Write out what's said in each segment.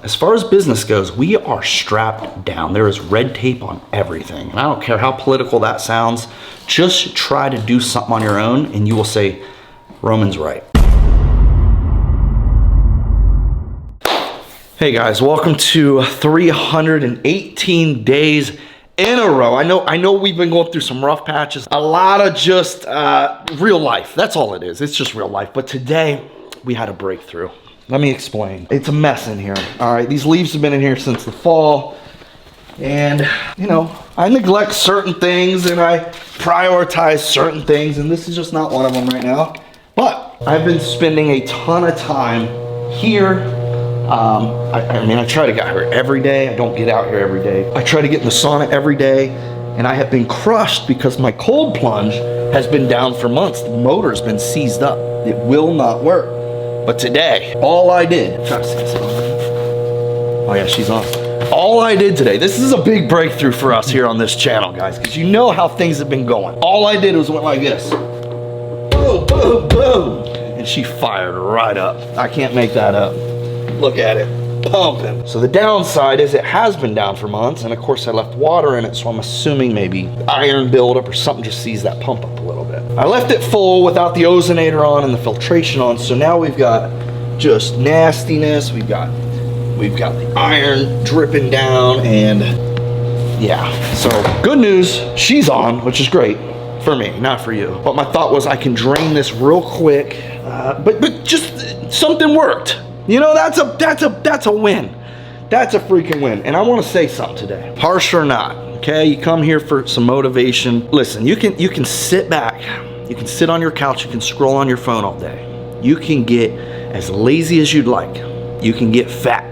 As far as business goes, we are strapped down. There is red tape on everything. And I don't care how political that sounds. Just try to do something on your own and you will say, Roman's right. Hey guys, welcome to 318 days in a row. I know we've been going through some rough patches. A lot of just real life. That's all it is. It's just real life. But today we had a breakthrough. Let me explain. It's a mess in here. All right, these leaves have been in here since the fall. And, you know, I neglect certain things and I prioritize certain things, and this is just not one of them right now. But I've been spending a ton of time here. I mean, I try to get out here every day. I don't get out here every day. I try to get in the sauna every day, and I have been crushed because my cold plunge has been down for months. The motor's been seized up. It will not work. But today, all I did, try to see this. Oh yeah, she's on. All I did today, this is a big breakthrough for us here on this channel, guys, because you know how things have been going. All I did was went like this. Boom, boom, boom. And she fired right up. I can't make that up. Look at it, pumping. So the downside is it has been down for months, and of course I left water in it, so I'm assuming maybe iron buildup or something just seized that pump up a little bit. I left it full without the ozonator on and the filtration on, so now we've got just nastiness. We've got the iron dripping down, and yeah. So good news, she's on, which is great for me, not for you. But my thought was I can drain this real quick, but just something worked. You know, that's a win. That's a freaking win. And I want to say something today. Harsh or not, okay? You come here for some motivation. Listen, you can sit back. You can sit on your couch. You can scroll on your phone all day. You can get as lazy as you'd like. You can get fat.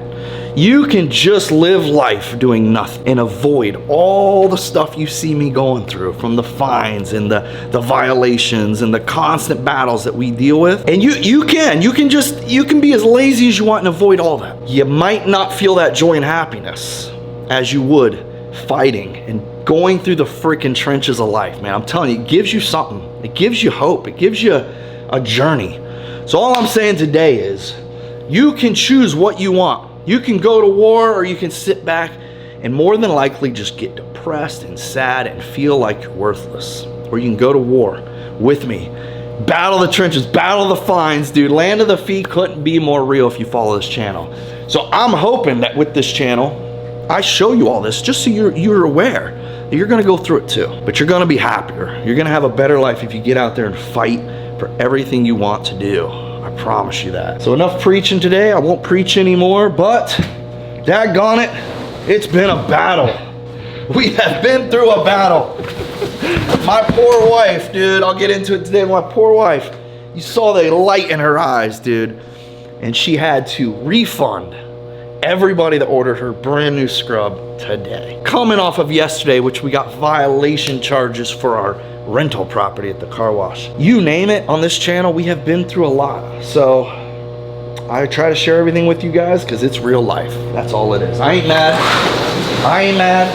You can just live life doing nothing and avoid all the stuff you see me going through, from the fines and the violations and the constant battles that we deal with. And you can be as lazy as you want and avoid all that. You might not feel that joy and happiness as you would fighting and going through the freaking trenches of life, man. I'm telling you, it gives you something. It gives you hope. It gives you a journey. So all I'm saying today is you can choose what you want. You can go to war, or you can sit back and more than likely just get depressed and sad and feel like you're worthless. Or you can go to war with me. Battle the trenches, battle the fines, dude. Land of the feet couldn't be more real if you follow this channel. So I'm hoping that with this channel, I show you all this just so you're aware that you're gonna go through it too. But you're gonna be happier. You're gonna have a better life if you get out there and fight for everything you want to do. I promise you that. So enough preaching today. I won't preach anymore, but daggone it, it's been a battle. We have been through a battle. My poor wife, dude, I'll get into it today. My poor wife, you saw the light in her eyes, dude. And she had to refund everybody that ordered her brand new scrub today. Coming off of yesterday, which we got violation charges for our rental property at the car wash. You name it, on this channel, we have been through a lot. So I try to share everything with you guys because it's real life. That's all it is. I ain't mad. I ain't mad.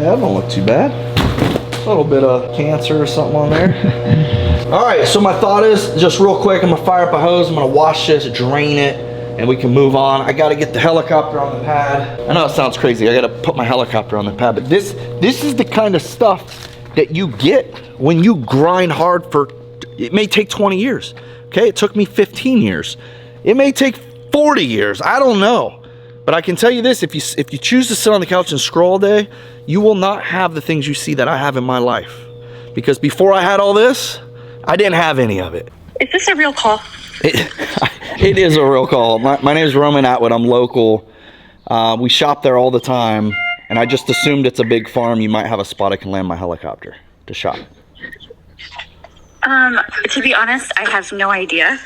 That don't look too bad. A little bit of cancer or something on there. All right, so my thought is, just real quick, I'm gonna fire up a hose. I'm gonna wash this, drain it, and we can move on. I gotta get the helicopter on the pad. I know it sounds crazy. I gotta put my helicopter on the pad, but this is the kind of stuff that you get when you grind hard for, it may take 20 years, okay? It took me 15 years. It may take 40 years, I don't know. But I can tell you this, if you choose to sit on the couch and scroll all day, you will not have the things you see that I have in my life. Because before I had all this, I didn't have any of it. Is this a real call? It is a real call. My name is Roman Atwood, I'm local. We shop there all the time. And I just assumed it's a big farm. You might have a spot I can land my helicopter to shop. To be honest, I have no idea.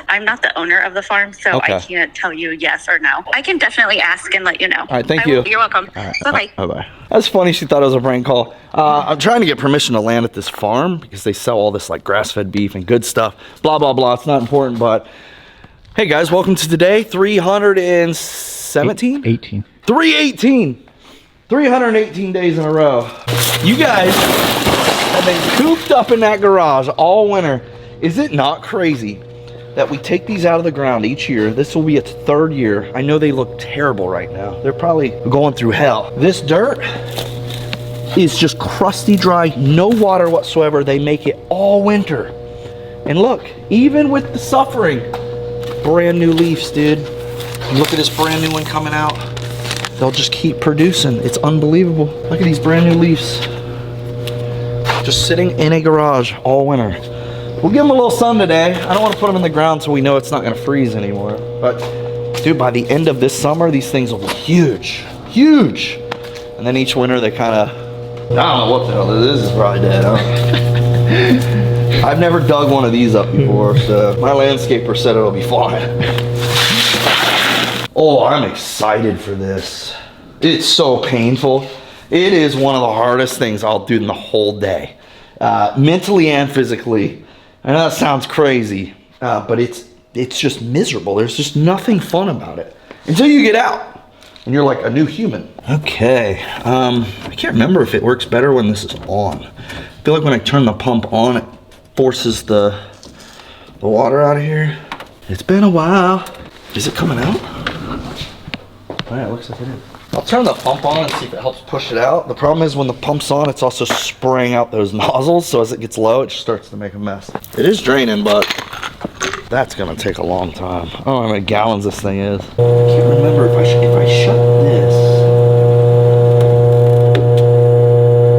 I'm not the owner of the farm, so okay. I can't tell you yes or no. I can definitely ask and let you know. All right, thank you. You're welcome. All right, bye-bye. Bye-bye. That's funny, she thought it was a prank call. I'm trying to get permission to land at this farm because they sell all this like grass-fed beef and good stuff. Blah, blah, blah. It's not important, but hey guys, welcome to today. 317? 18. 318. 318 days in a row. You guys have been cooped up in that garage all winter. Is it not crazy? that we take these out of the ground each year. This will be its 3rd year. I know they look terrible right now. They're probably going through hell. This dirt is just crusty dry, no water whatsoever. They make it all winter. And look, even with the suffering, brand new leaves, dude. Look at this brand new one coming out. They'll just keep producing. It's unbelievable. Look at these brand new leaves. Just sitting in a garage all winter. We'll give them a little sun today. I don't want to put them in the ground so we know it's not going to freeze anymore. But dude, by the end of this summer, these things will be huge, huge. And then each winter they kind of, I don't know what the hell this is, probably dead, huh? I've never dug one of these up before, so my landscaper said it'll be fine. Oh, I'm excited for this. It's so painful. It is one of the hardest things I'll do in the whole day. Mentally and physically. I know that sounds crazy, but it's just miserable. There's just nothing fun about it until you get out and you're like a new human. Okay, I can't remember if it works better when this is on. I feel like when I turn the pump on, it forces the water out of here. It's been a while. Is it coming out? All right, it looks like it is. I'll turn the pump on and see if it helps push it out. The problem is when the pump's on, it's also spraying out those nozzles, so as it gets low, it just starts to make a mess. It is draining, but that's gonna take a long time. I don't know how many gallons this thing is. I can't remember if I shut this.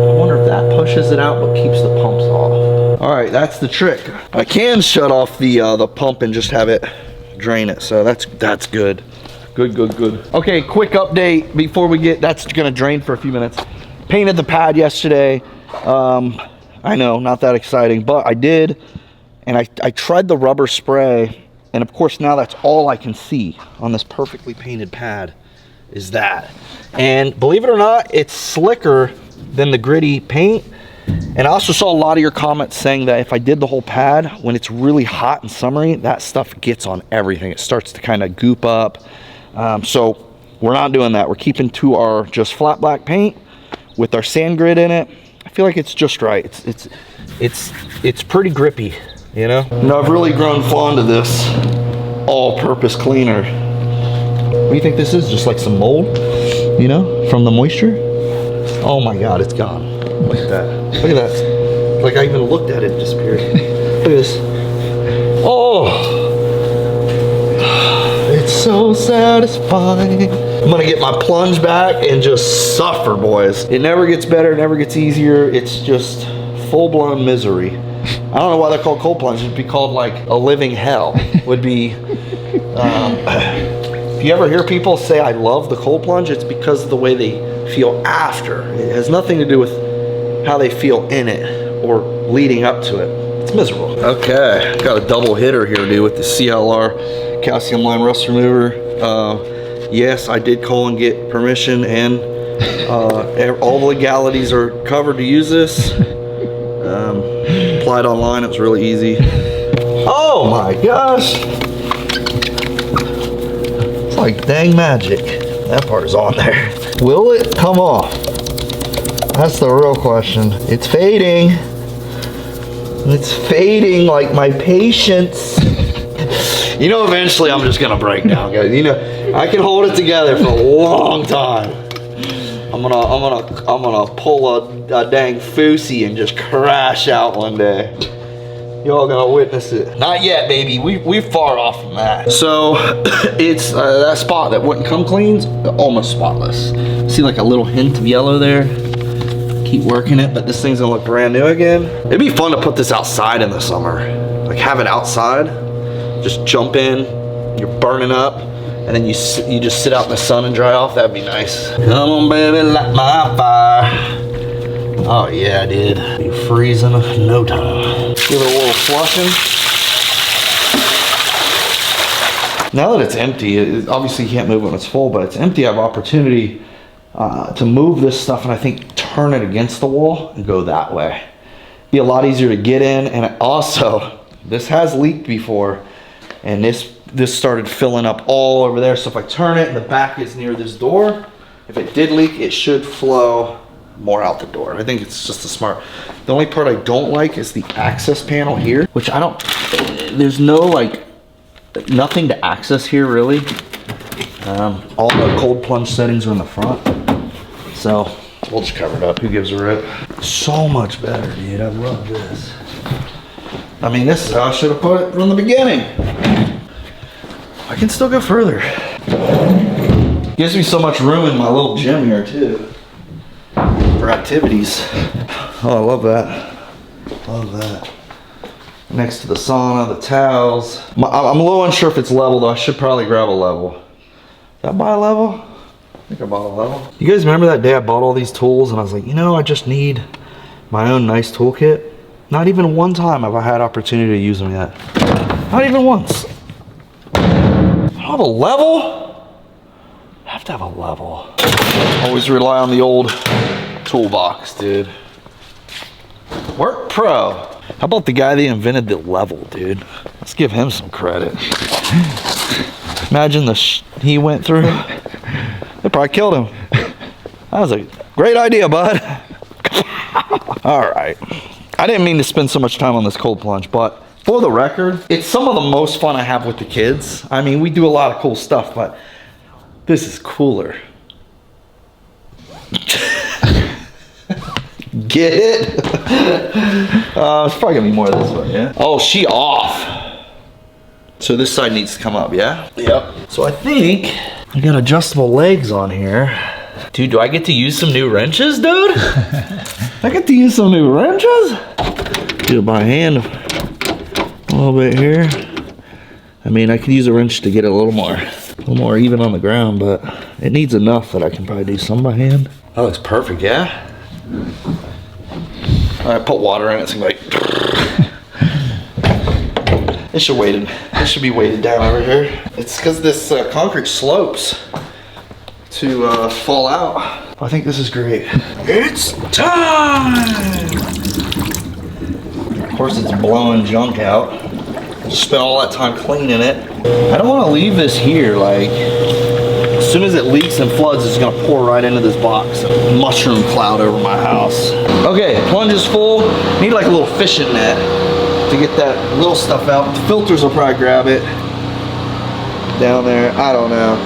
I wonder if that pushes it out but keeps the pumps off. All right, that's the trick. I can shut off the pump and just have it drain it, so that's good. Good. Okay, quick update before we get, that's gonna drain for a few minutes. Painted the pad yesterday. I know, not that exciting, but I did. And I tried the rubber spray, and of course now that's all I can see on this perfectly painted pad is that. And believe it or not, it's slicker than the gritty paint. And I also saw a lot of your comments saying that if I did the whole pad, when it's really hot and summery, that stuff gets on everything. It starts to kind of goop up. So we're not doing that. We're keeping to our just flat black paint with our sand grit in it. I feel like it's just right. It's pretty grippy, you know? No, I've really grown fond of this all-purpose cleaner. What do you think this is? Just like some mold, you know, from the moisture? Oh my God, it's gone. Look at that. Look at that. Like I even looked at it, it disappeared. Look at this. Oh! It's so satisfying. I'm gonna get my plunge back and just suffer, boys. It never gets better, it never gets easier. It's just full-blown misery. I don't know why they're called cold plunge. It'd be called like a living hell. Would be, if you ever hear people say, I love the cold plunge, it's because of the way they feel after. It has nothing to do with how they feel in it or leading up to it. It's miserable. Okay, got a double hitter here, dude, with the CLR calcium line rust remover. Yes, I did call and get permission, and all the legalities are covered to use this. Applied online, it was really easy. Oh my gosh! It's like dang magic. That part is on there. Will it come off? That's the real question. It's fading. It's fading like my patience. You know, eventually I'm just gonna break down, guys. You know, I can hold it together for a long time. I'm gonna pull a dang foosy and just crash out one day. Y'all gonna witness it. Not yet, baby. We're far off from that. So it's that spot that wouldn't come clean's almost spotless. See like a little hint of yellow there. Keep working it, but this thing's gonna look brand new again. It'd be fun to put this outside in the summer. Like have it outside. Just jump in, you're burning up, and then you just sit out in the sun and dry off. That'd be nice. Come on, baby, light my fire. Oh yeah, dude. Be freezing in no time. Give it a little flushing. Now that it's empty, obviously you can't move when it's full, but it's empty. I have opportunity to move this stuff and I think turn it against the wall and go that way. Be a lot easier to get in, and also, this has leaked before, and this started filling up all over there. So if I turn it and the back is near this door, if it did leak, it should flow more out the door. I think it's just a smart. The only part I don't like is the access panel here, which there's no like nothing to access here really. All the cold plunge settings are in the front. So we'll just cover it up. Who gives a rip? So much better, dude. I love this. I mean, this is how I should have put it from the beginning. I can still go further. Gives me so much room in my little gym here too for activities. Oh, I love that. Love that. Next to the sauna, the towels. I'm a little unsure if it's level though. I should probably grab a level. Did I buy a level? I think I bought a level. You guys remember that day I bought all these tools and I was like, you know, I just need my own nice toolkit. Not even one time have I had opportunity to use them yet. Not even once. I don't have a level? I have to have a level. Always rely on the old toolbox, dude. Work Pro. How about the guy that invented the level, dude? Let's give him some credit. Imagine the he went through. They probably killed him. That was a great idea, bud. All right. I didn't mean to spend so much time on this cold plunge, but for the record, it's some of the most fun I have with the kids. I mean, we do a lot of cool stuff, but this is cooler. Get it? It's probably gonna be more this way, yeah? Oh, she off. So this side needs to come up, yeah? Yep. So I think I got adjustable legs on here. Dude, do I get to use some new wrenches, dude? I get to use some new wrenches? Do it by hand a little bit here. I mean, I could use a wrench to get it a little more even on the ground, but it needs enough that I can probably do some by hand. That looks perfect, yeah? All right, put water in it, so like, it should be weighted down over here. It's because this concrete slopes to fall out. I think this is great. It's time! Of course, it's blowing junk out. Just spent all that time cleaning it. I don't want to leave this here. Like, as soon as it leaks and floods, it's gonna pour right into this box. Mushroom cloud over my house. Okay, plunge is full. Need like a little fishing net to get that little stuff out. The filters will probably grab it down there. I don't know.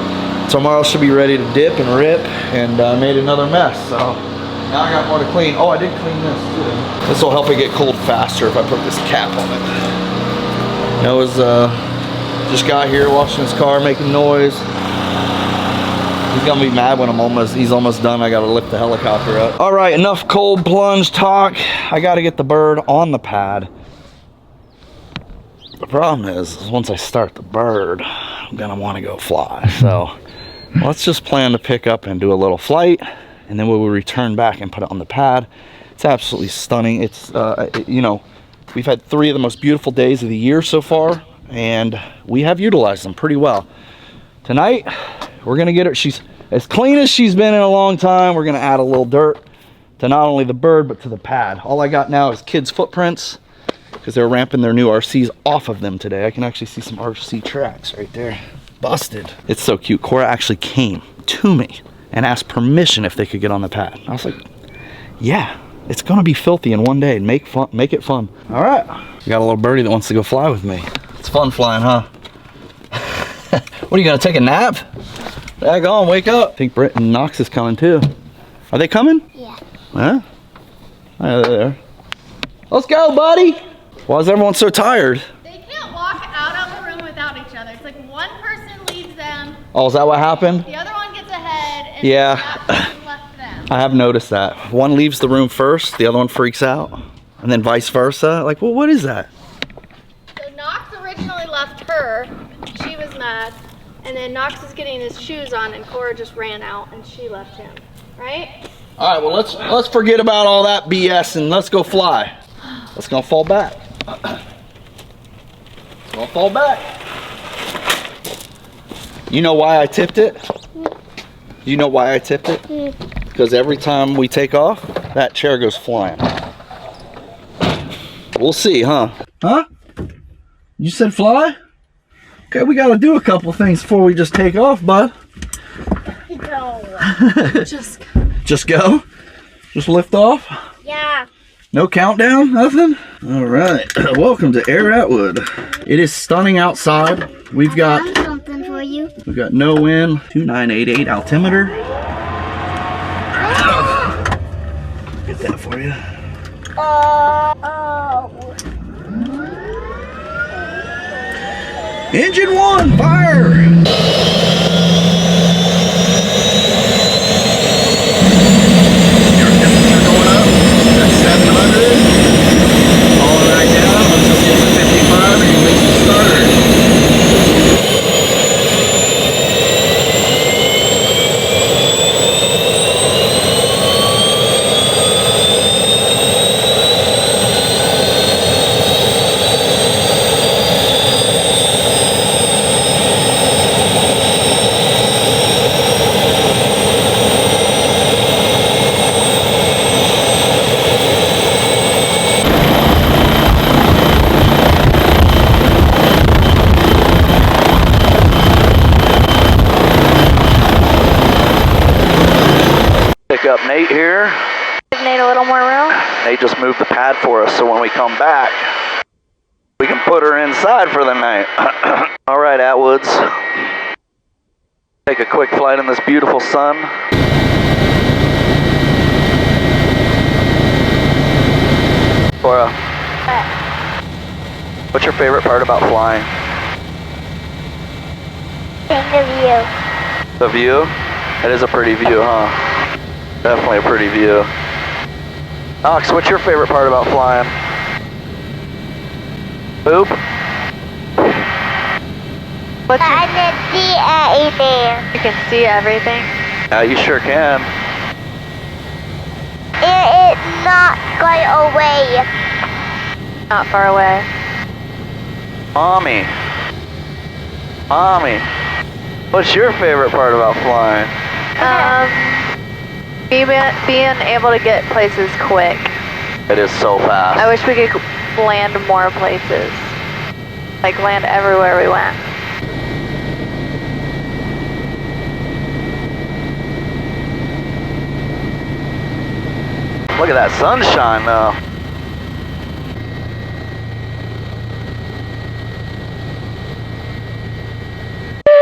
Tomorrow should be ready to dip and rip, and made another mess. So now I got more to clean. Oh, I did clean this too. This will help it get cold faster if I put this cap on it. Noah's just got here washing his car, making noise. He's gonna be mad when he's almost done. I gotta lift the helicopter up. All right, enough cold plunge talk. I gotta get the bird on the pad. The problem is once I start the bird, I'm gonna wanna go fly. So let's just plan to pick up and do a little flight, and then we will return back and put it on the pad. It's absolutely stunning. It's, you know, we've had 3 of the most beautiful days of the year so far, and we have utilized them pretty well. Tonight, we're gonna get her, she's as clean as she's been in a long time. We're gonna add a little dirt to not only the bird, but to the pad. All I got now is kids' footprints, because they're ramping their new RCs off of them today. I can actually see some RC tracks right there. Busted. It's so cute. Cora actually came to me and asked permission if they could get on the pad. I was like, yeah, it's gonna be filthy in one day. Make it fun. All right, we got a little birdie that wants to go fly with me. It's fun flying, huh? What, are you gonna take a nap? Daggone, wake up. I think Britt and Knox is coming too. Are they coming? Yeah. Huh? Oh, there. Let's go, buddy. Why is everyone so tired? They can't walk out of the room without each other. It's like one person leads them. Oh, is that what happened? The other one gets ahead, and Yeah. that person left them. I have noticed that. One leaves the room first, the other one freaks out, and then vice versa. Like, well, what is that? So Knox originally left her. She was mad. And then Knox was getting his shoes on, and Cora just ran out, and she left him. Right? All right, well, let's forget about all that BS and let's go fly. Let's go fall back. It's gonna fall back. You know why I tipped it? You know why I tipped it? Because every time we take off, that chair goes flying. We'll see, huh? Huh? You said fly? Okay, we gotta do a couple things before we just take off, bud. No. Just Just go? Just lift off? yeah. No countdown? Nothing? All right. Welcome to Air Atwood. It is stunning outside. We've got something for you. We've got no wind, 2988 altimeter. Get that for you. Engine 1, fire! Your temperature going up. That's 700. Falling right down until it gets to 55 and you make the starter. Pick up Nate here. Give Nate a little more room. Nate just moved the pad for us, so when we come back, we can put her inside for the night. All right, Atwoods. Take a quick flight in this beautiful sun. Cora, what's your favorite part about flying? Think of you. The view? It is a pretty view, huh? Definitely a pretty view. Ox, what's your favorite part about flying? Boop? I can see anything. You can see everything. Yeah, you sure can. It is not going away. Not far away. Mommy. Mommy. What's your favorite part about flying? Being able to get places quick. It is so fast. I wish we could land more places. Like land everywhere we went. Look at that sunshine though.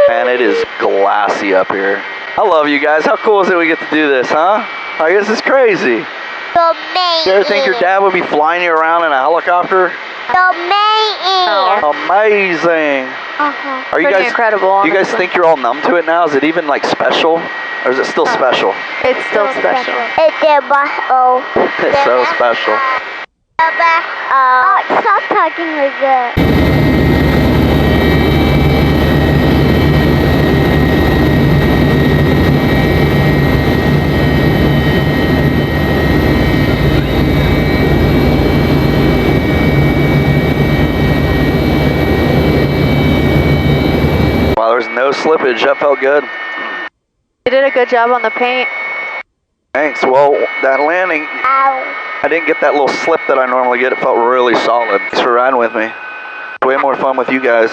Man, it is glassy up here. I love you guys. How cool is it we get to do this, huh? I guess it's crazy. Amazing. You ever think your dad would be flying you around in a helicopter? Amazing. Amazing. Are you Pretty guys incredible, Do you guys honestly. think you're all numb to it now? Is it even like special? Or is it still special? It's still special. It's a bottle. It's so special. Oh, stop talking like that. Wow, there's no slippage. That felt good. You did a good job on the paint. Thanks. Well, that landing, Ow. I didn't get that little slip that I normally get. It felt really solid. Thanks for riding with me. Way more fun with you guys.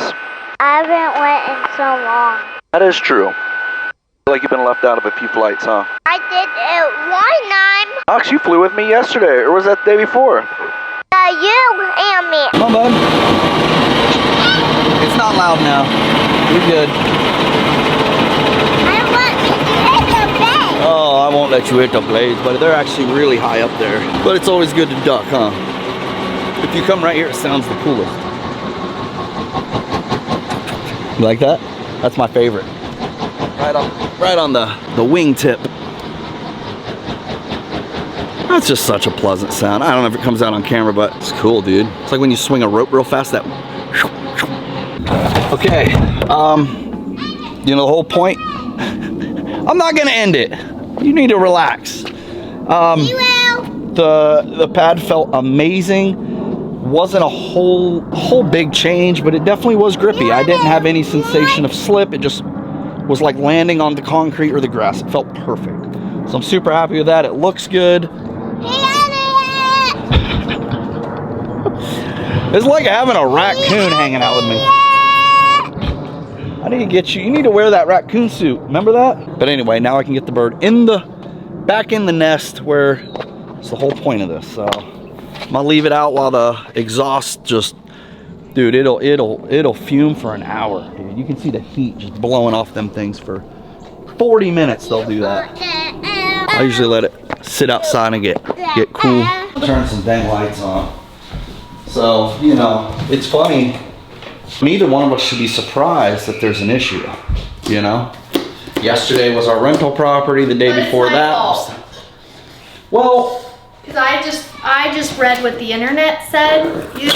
I haven't went in so long. That is true. I feel like you've been left out of a few flights, huh? I did it one time. Ox, you flew with me yesterday, or was that the day before? You and me. Come on, bud. It's not loud now. You're good. I want to hit the bed. Oh, I won't let you hit the blades, but they're actually really high up there. But it's always good to duck, huh? If you come right here, it sounds the coolest. You like that? That's my favorite. Right on the wingtip. That's just such a pleasant sound. I don't know if it comes out on camera, but it's cool, dude. It's like when you swing a rope real fast, that. Okay, you know the whole point? I'm not gonna end it. You need to relax. The pad felt amazing. Wasn't a whole big change, but it definitely was grippy. I didn't have any sensation of slip. It just was like landing on the concrete or the grass. It felt perfect. So I'm super happy with that. It looks good. It's like having a raccoon hanging out with me. I need to get you. You need to wear that raccoon suit. Remember that? But anyway, now I can get the bird back in the nest where it's the whole point of this. So I'm gonna leave it out while the exhaust just, dude, it'll fume for an hour, dude. You can see the heat just blowing off them things for 40 minutes. They'll do that. I usually let it sit outside and get cool. Turn some dang lights on. So, you know, it's funny. Neither one of us should be surprised that there's an issue, you know? Yesterday was our rental property, the day before that was, well, because I just read what the internet said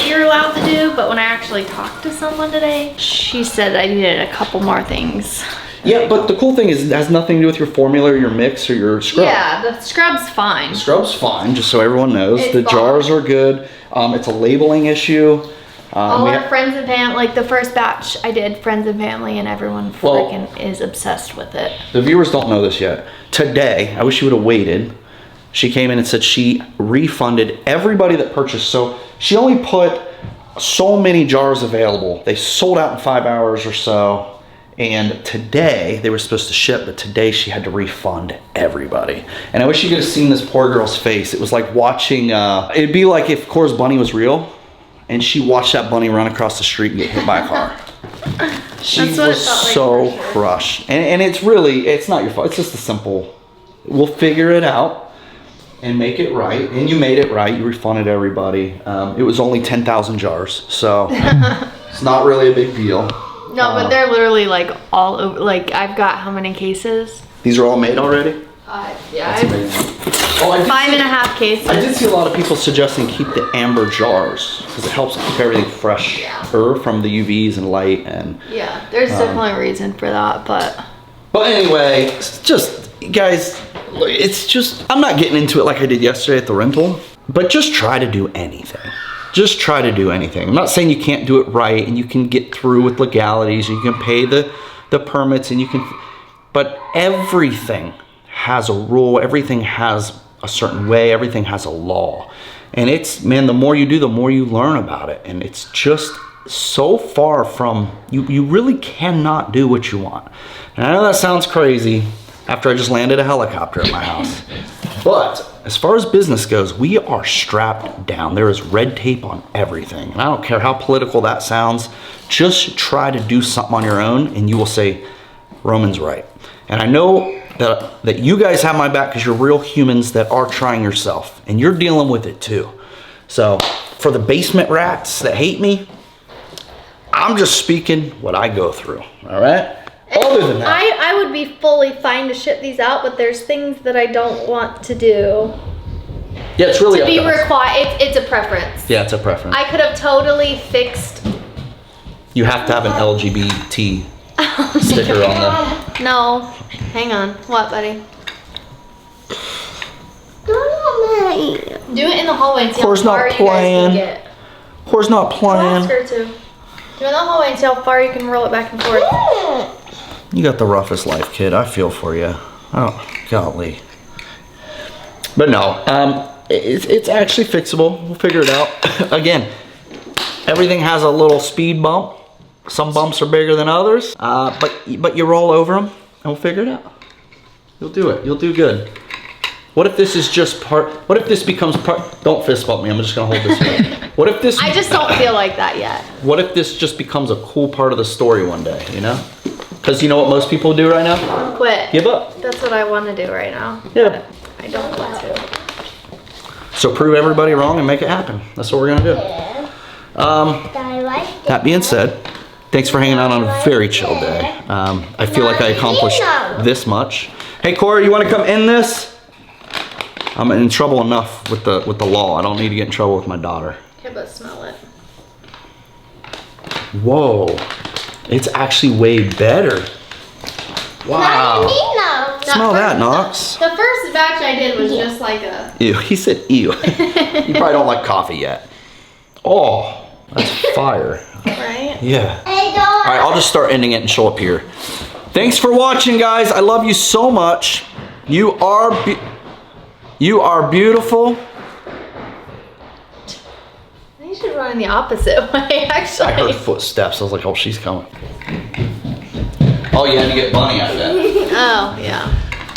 you're allowed to do, but when I actually talked to someone today, she said I needed a couple more things. yeah, but the cool thing is it has nothing to do with your formula or your mix or your scrub. Yeah, the scrub's fine. The scrub's fine, just so everyone knows. It's the fine. jars are good. It's a labeling issue. All our friends and family, like the first batch I did, friends and family, and everyone freaking is obsessed with it. The viewers don't know this yet. Today, I wish you would have waited. She came in and said she refunded everybody that purchased. So she only put so many jars available. They sold out in 5 hours or so. And today, they were supposed to ship, but today she had to refund everybody. And I wish you could have seen this poor girl's face. It was like watching, it'd be like if Cora's bunny was real, and she watched that bunny run across the street and get hit by a car. She was so crushed. And it's really, it's not your fault. It's just a simple, we'll figure it out and make it right. And you made it right. You refunded everybody. It was only 10,000 jars. So it's not really a big deal. No, but they're literally like all over. Like I've got how many cases? These are all made already? Yeah, That's amazing. Oh, 5.5 cases. I did see a lot of people suggesting keep the amber jars because it helps keep everything fresh from the UVs and light. And yeah, there's definitely a reason for that, but anyway, it's just, guys, it's just, I'm not getting into it like I did yesterday at the rental, but just try to do anything. Just try to do anything. I'm not saying you can't do it right and you can get through with legalities and you can pay the permits and you can, but everything has a rule, everything has a certain way, everything has a law. And it's, man, the more you do, the more you learn about it. And it's just so far from, you really cannot do what you want. And I know that sounds crazy after I just landed a helicopter at my house. But as far as business goes, we are strapped down. There is red tape on everything. And I don't care how political that sounds, just try to do something on your own and you will say, Roman's right. And I know that you guys have my back because you're real humans that are trying yourself and you're dealing with it too. So for the basement rats that hate me, I'm just speaking what I go through, all right? Other than that, I would be fully fine to ship these out, but there's things that I don't want to do. yeah, it's really To up be to us. required, it's a preference. Yeah, it's a preference. I could have totally fixed. You have to have an LGBT sticker on them. No, hang on. What, buddy? Do it in the hallway and see Cora's how far not you guys playing. can get. Cora's not playing. Ask her to. Do it in the hallway and see how far you can roll it back and forth. You got the roughest life, kid. I feel for you. Oh, golly. But no, it's actually fixable. We'll figure it out. Again, everything has a little speed bump. Some bumps are bigger than others, but you roll over them and we'll figure it out. You'll do it. You'll do good. What if this is just part, what if this becomes part, don't fist bump me, I'm just gonna hold this way. What if this, I just don't feel like that yet. what if this just becomes a cool part of the story one day, you know? Because you know what most people do right now? Quit. Give up. That's what I want to do right now. Yeah. I don't want to. So prove everybody wrong and make it happen. That's what we're gonna do. That being said, thanks for hanging out on a very chill day. I feel like I accomplished this much. Hey Corey, you wanna come in this? I'm in trouble enough with the law. I don't need to get in trouble with my daughter. Okay, but smell it. Whoa, it's actually way better. Wow. Smell that, Knox. The first batch I did was just like a... Ew, he said ew. You probably don't like coffee yet. Oh, that's fire. Right? Yeah. All right, I'll just start ending it and show up here. Thanks for watching, guys. I love you so much. You are beautiful. You should run in the opposite way, actually. I heard footsteps. I was like, oh, she's coming. Oh, you had to get Bunny out of that. Oh, yeah.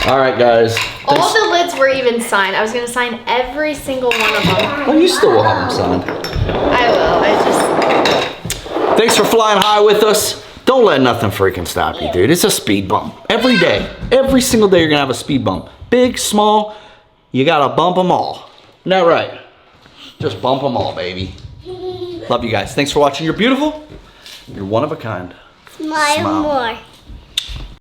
All right, guys. All the lids were even signed. I was gonna sign every single one of them. Oh, you still will have them signed. I will. Thanks for flying high with us. Don't let nothing freaking stop you, dude. It's a speed bump. Every day. Every single day you're going to have a speed bump. Big, small, you got to bump them all. Isn't that right? Just bump them all, baby. Love you guys. Thanks for watching. You're beautiful. You're one of a kind. Smile more.